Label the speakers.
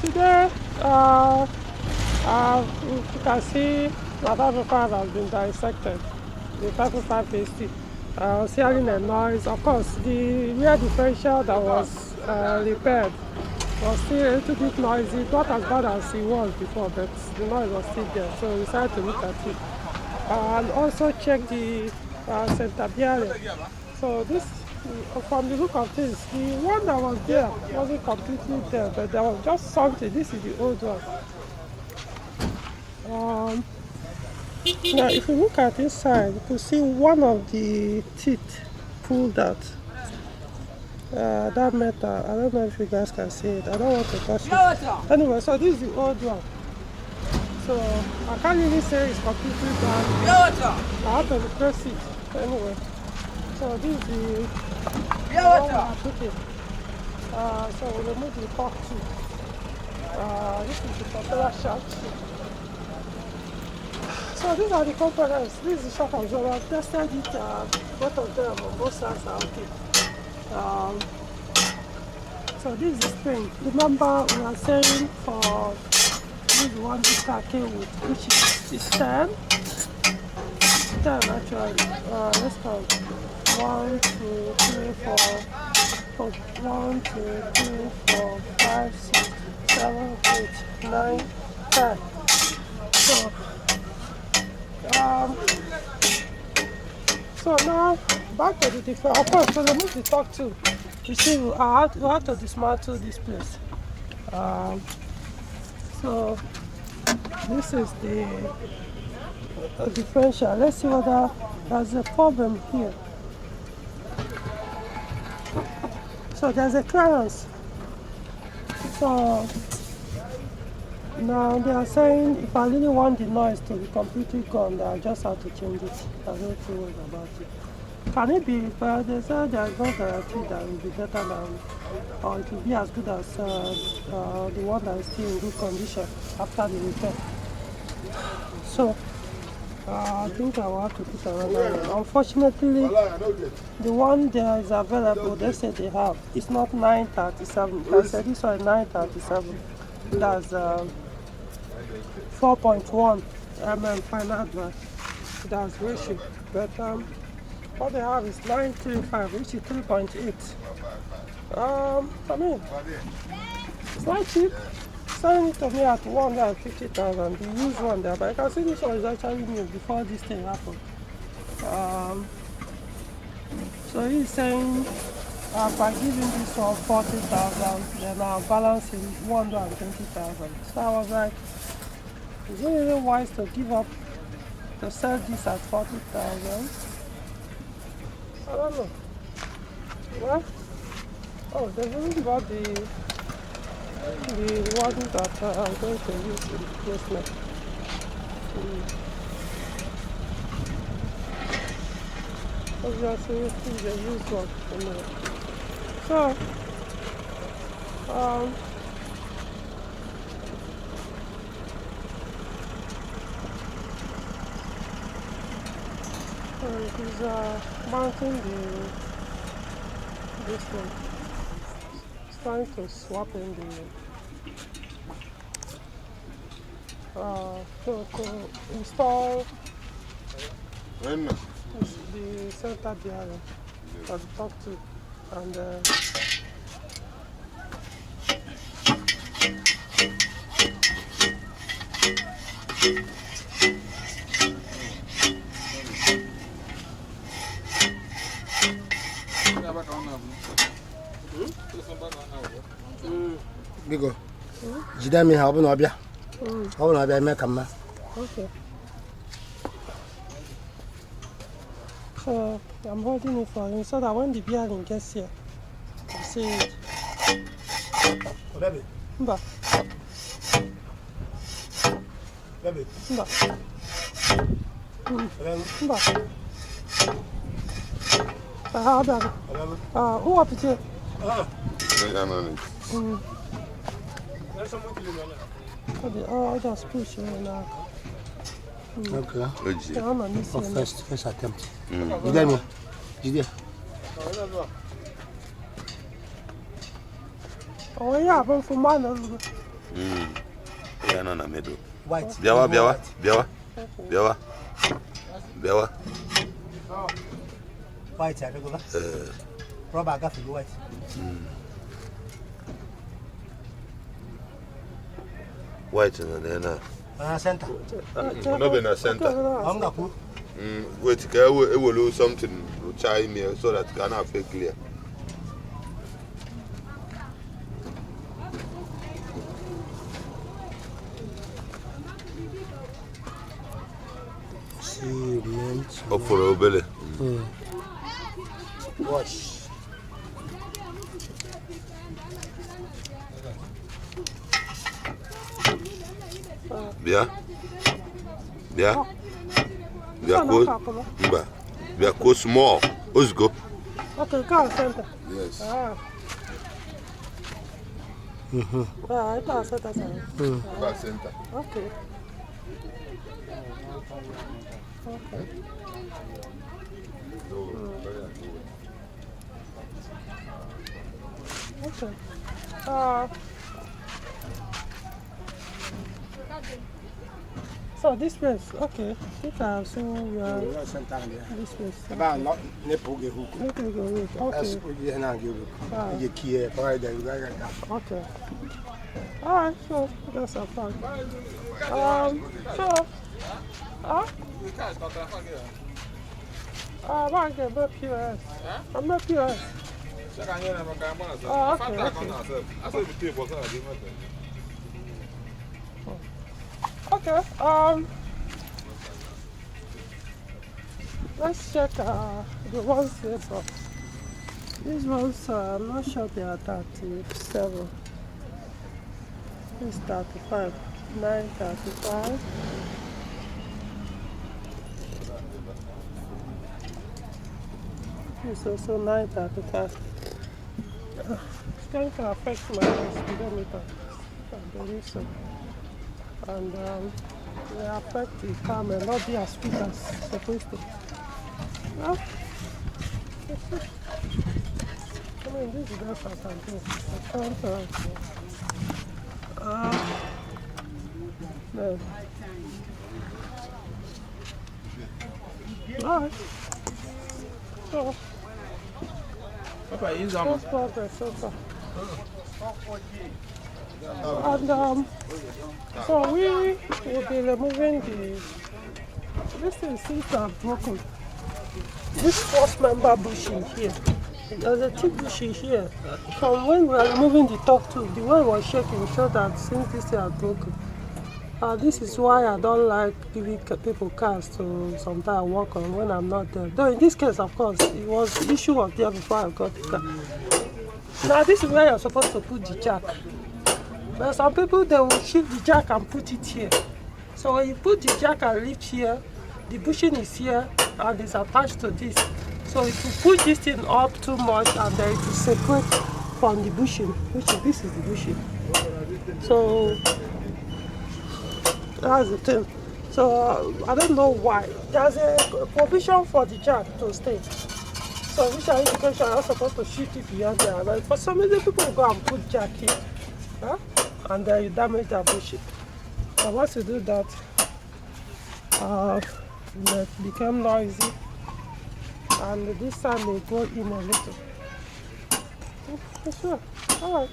Speaker 1: Today, you can see another car has been dissected. The 550. Hearing a noise. Of course, the rear differential that was repaired was still a little bit noisy, not as bad as it was before, but the noise was still there. So we decided to look at it and also check the center bearing. So this, from the look of things, the one that was there wasn't completely there, but there was just something. This is the old one. Now, if you look at this side, you can see one of the teeth pulled out. That metal, I don't know if you guys can see it. I don't want to touch it. Anyway, so this is the old one. So I can't really say it's completely bad. I have to replace it. Anyway, so this is the one I took it. So we remove the cork too. This is the propeller shaft. So these are the components. This is the shock absorber. I've tested it. Both of them on both sides are okay. So this is the spring. Remember we are saying for this one this car came with, which is 10. 10 actually. Let's count. 1, 2, 3, 4. 1, 2, 3, 4, 5, 6, 7, 8, 9, 10. So now back to the different. Of course, to remove the torque too. You see, we have to dismantle this place. So this is the differential. Let's see whether there's a problem here. So there's a clearance. So now they are saying if I really want the noise to be completely gone, I just have to change it. I don't feel worried about it. Can it be repaired? They said there is no guarantee that it will be better than, or it will be as good as the one that is still in good condition after the repair. So I think I will have to put another one. Unfortunately, the one there is available, they say they have. It's not 937. I said this one is 937. That's 4.1 mm final drive. That's ratio. But what they have is 935, which is 3.8. I mean, it's not cheap. Selling it to me at 150,000. The used one there, but I can see this one is actually new before this thing happened. So he's saying by giving this one 40,000, then I'll balance in 120,000. So I was like, is it really wise to give up to sell this at 40,000? I don't know. Well, oh, they've even got the one that I'm going to use in replacement. Obviously, it's a used one. So, he's mounting this one. He's trying to swap in to install the center bearing for the top two, and
Speaker 2: Bigo. Jidami ha obu obia. Obu obia me kama.
Speaker 1: Okay. So I'm holding it for him so that when the bearing gets here, I see it.
Speaker 2: Baby.
Speaker 1: Mba.
Speaker 2: Baby.
Speaker 1: Mba. Mba. How about it? Who up here? Oh, just push it now.
Speaker 2: Okay. First attempt. Jidami. Jide.
Speaker 1: Oh yeah, but for man.
Speaker 3: Yeah, no, no, middle.
Speaker 2: White.
Speaker 3: Biawa.
Speaker 2: White, regular. Rubber, got white.
Speaker 3: White in the
Speaker 2: Center.
Speaker 3: Not in the center.
Speaker 2: I'm not cool.
Speaker 3: Wait, I will lose something to chime me so that can have fake clear. Oh, for a belly.
Speaker 2: Wash.
Speaker 3: Bia go small. Let's go.
Speaker 1: Okay, car center.
Speaker 3: Yes.
Speaker 1: I thought center.
Speaker 3: Car center.
Speaker 1: Okay. So this place, okay. This place.
Speaker 2: About not nipple get hook.
Speaker 1: Okay. Okay. Alright, so that's a fun. I get my POS. I'm not POS. Okay. Let's check the ones here. So these ones, I'm not sure they are 37. This is 35. 935. This is also 935. It's going to affect my speedometer. I believe so. And they affect the car may not be as quick as supposed to. Well, I mean, this is just as I do. I can't, no. Alright. So, that's progress so far. And so we will be removing this thing seems to have broken. This first member bushing here. There's a thick bushing here. From when we are removing the top tube, the way it was shaking showed that since this thing has broken. This is why I don't like giving people cars to sometimes work on when I'm not there. Though in this case, of course, the issue was there before I got the car. Now this is where you're supposed to put the jack. But some people, they will shift the jack and put it here. So when you put the jack and lift here, the bushing is here and it's attached to this. So if you push this thing up too much and then it will separate from the bushing, which is, this is the bushing. So that's the thing. So I don't know why. There's a provision for the jack to stay. So which are indication I'm supposed to shift it beyond there. But for some reason people go and put jack here. Huh? And then you damage that bushing. And once you do that, it become noisy. And this time may go in a little. Sure. Alright.